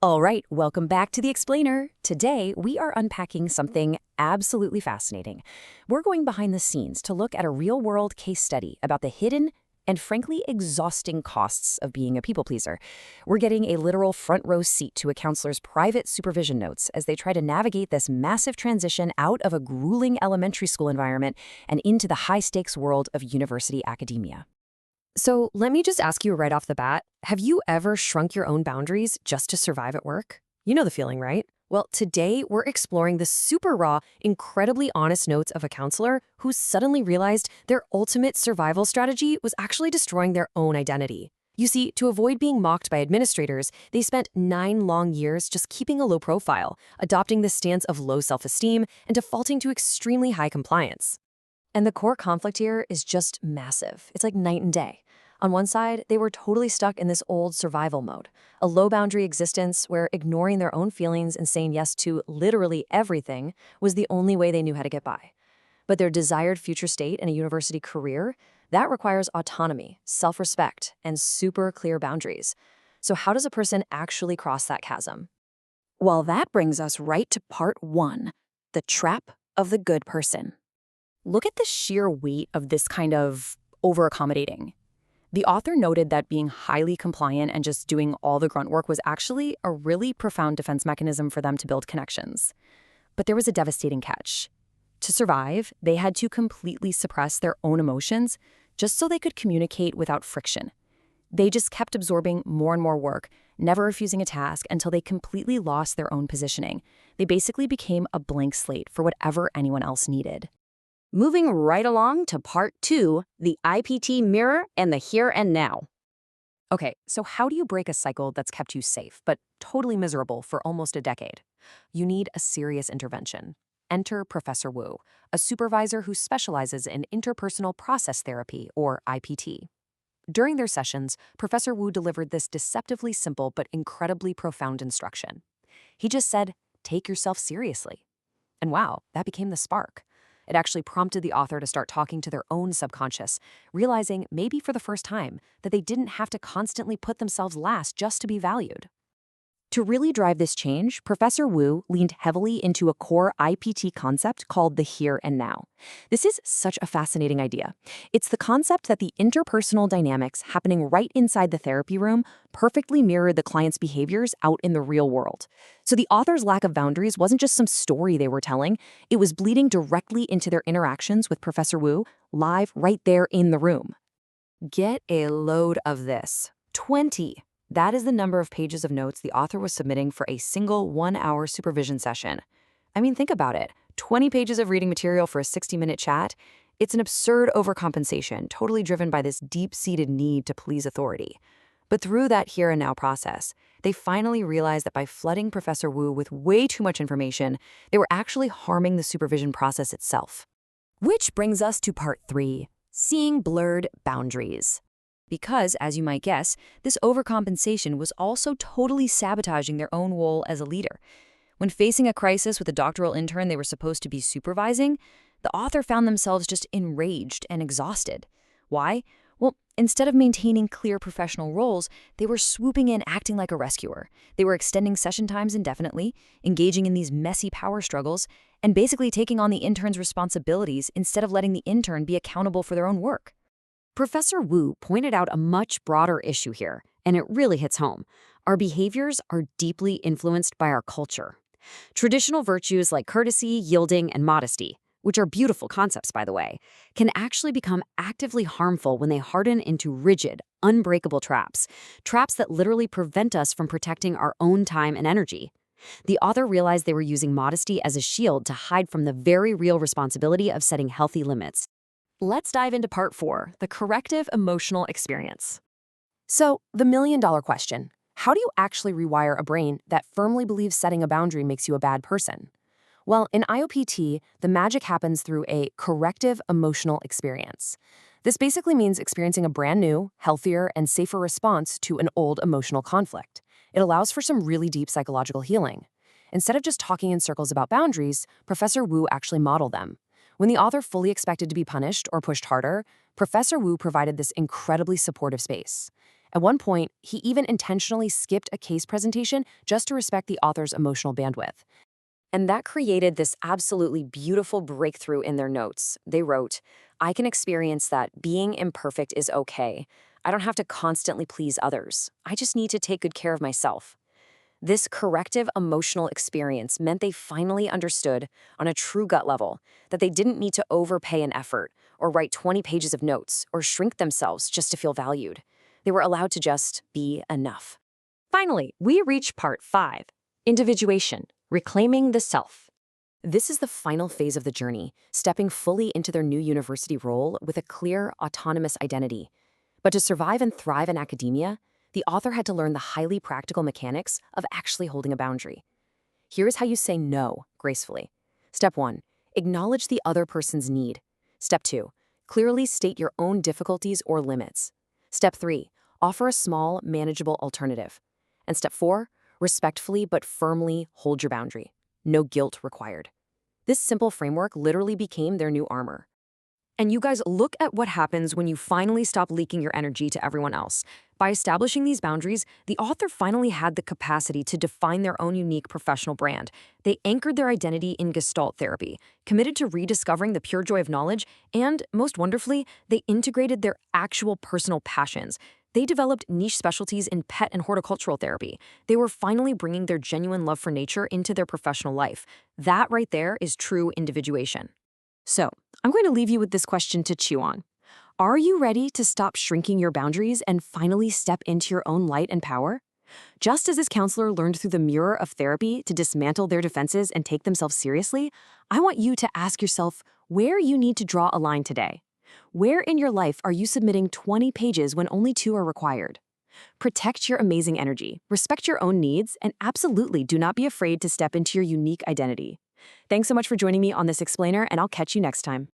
All right, welcome back to The Explainer. Today, we are unpacking something absolutely fascinating. We're going behind the scenes to look at a real-world case study about the hidden and frankly exhausting costs of being a people pleaser. We're getting a literal front row seat to a counselor's private supervision notes as they try to navigate this massive transition out of a grueling elementary school environment and into the high-stakes world of university academia. So let me just ask you right off the bat, have you ever shrunk your own boundaries just to survive at work? You know the feeling, right? Well, today we're exploring the super raw, incredibly honest notes of a counselor who suddenly realized their ultimate survival strategy was actually destroying their own identity. You see, to avoid being mocked by administrators, they spent 9 long years just keeping a low profile, adopting the stance of low self-esteem, and defaulting to extremely high compliance. And the core conflict here is just massive. It's like night and day. On one side, they were totally stuck in this old survival mode, a low-boundary existence where ignoring their own feelings and saying yes to literally everything was the only way they knew how to get by. But their desired future state in a university career, that requires autonomy, self-respect, and super clear boundaries. So how does a person actually cross that chasm? Well, that brings us right to part 1, the trap of the good person. Look at the sheer weight of this kind of over-accommodating. The author noted that being highly compliant and just doing all the grunt work was actually a really profound defense mechanism for them to build connections. But there was a devastating catch. To survive, they had to completely suppress their own emotions just so they could communicate without friction. They just kept absorbing more and more work, never refusing a task until they completely lost their own positioning. They basically became a blank slate for whatever anyone else needed. Moving right along to part 2, the IPT mirror and the here and now. Okay, so how do you break a cycle that's kept you safe, but totally miserable for almost a decade? You need a serious intervention. Enter Professor Wu, a supervisor who specializes in interpersonal process therapy, or IPT. During their sessions, Professor Wu delivered this deceptively simple but incredibly profound instruction. He just said, "Take yourself seriously." And wow, that became the spark. It actually prompted the author to start talking to their own subconscious, realizing, maybe for the first time, that they didn't have to constantly put themselves last just to be valued. To really drive this change, Professor Wu leaned heavily into a core IPT concept called the here and now. This is such a fascinating idea. It's the concept that the interpersonal dynamics happening right inside the therapy room perfectly mirrored the client's behaviors out in the real world. So the author's lack of boundaries wasn't just some story they were telling, it was bleeding directly into their interactions with Professor Wu, live right there in the room. Get a load of this. 20. That is the number of pages of notes the author was submitting for a single 1-hour supervision session. I mean, think about it. 20 pages of reading material for a 60-minute chat. It's an absurd overcompensation, totally driven by this deep-seated need to please authority. But through that here and now process, they finally realized that by flooding Professor Wu with way too much information, they were actually harming the supervision process itself. Which brings us to part 3, seeing blurred boundaries. Because, as you might guess, this overcompensation was also totally sabotaging their own role as a leader. When facing a crisis with a doctoral intern they were supposed to be supervising, the author found themselves just enraged and exhausted. Why? Well, instead of maintaining clear professional roles, they were swooping in acting like a rescuer. They were extending session times indefinitely, engaging in these messy power struggles, and basically taking on the intern's responsibilities instead of letting the intern be accountable for their own work. Professor Wu pointed out a much broader issue here, and it really hits home. Our behaviors are deeply influenced by our culture. Traditional virtues like courtesy, yielding, and modesty, which are beautiful concepts, by the way, can actually become actively harmful when they harden into rigid, unbreakable traps that literally prevent us from protecting our own time and energy. The author realized they were using modesty as a shield to hide from the very real responsibility of setting healthy limits. Let's dive into part 4, the corrective emotional experience. So, the million-dollar question: how do you actually rewire a brain that firmly believes setting a boundary makes you a bad person? Well, in IOPT, the magic happens through a corrective emotional experience. This basically means experiencing a brand new, healthier, and safer response to an old emotional conflict. It allows for some really deep psychological healing. Instead of just talking in circles about boundaries, Professor Wu actually modeled them. When the author fully expected to be punished or pushed harder, Professor Wu provided this incredibly supportive space. At one point, he even intentionally skipped a case presentation just to respect the author's emotional bandwidth. And that created this absolutely beautiful breakthrough in their notes. They wrote, "I can experience that being imperfect is okay. I don't have to constantly please others. I just need to take good care of myself." This corrective emotional experience meant they finally understood, on a true gut level, that they didn't need to overpay an effort or write 20 pages of notes or shrink themselves just to feel valued. They were allowed to just be enough. Finally, we reach part 5, individuation, reclaiming the self. This is the final phase of the journey, stepping fully into their new university role with a clear, autonomous identity. But to survive and thrive in academia, the author had to learn the highly practical mechanics of actually holding a boundary. Here is how you say no gracefully. Step 1, acknowledge the other person's need. Step 2, clearly state your own difficulties or limits. Step 3, offer a small, manageable alternative. And step 4, respectfully but firmly hold your boundary. No guilt required. This simple framework literally became their new armor. And you guys, look at what happens when you finally stop leaking your energy to everyone else. By establishing these boundaries, the author finally had the capacity to define their own unique professional brand. They anchored their identity in Gestalt therapy, committed to rediscovering the pure joy of knowledge, and, most wonderfully, they integrated their actual personal passions. They developed niche specialties in pet and horticultural therapy. They were finally bringing their genuine love for nature into their professional life. That right there is true individuation. So, I'm going to leave you with this question to chew on. Are you ready to stop shrinking your boundaries and finally step into your own light and power? Just as this counselor learned through the mirror of therapy to dismantle their defenses and take themselves seriously, I want you to ask yourself where you need to draw a line today. Where in your life are you submitting 20 pages when only 2 are required? Protect your amazing energy, respect your own needs, and absolutely do not be afraid to step into your unique identity. Thanks so much for joining me on this explainer, and I'll catch you next time.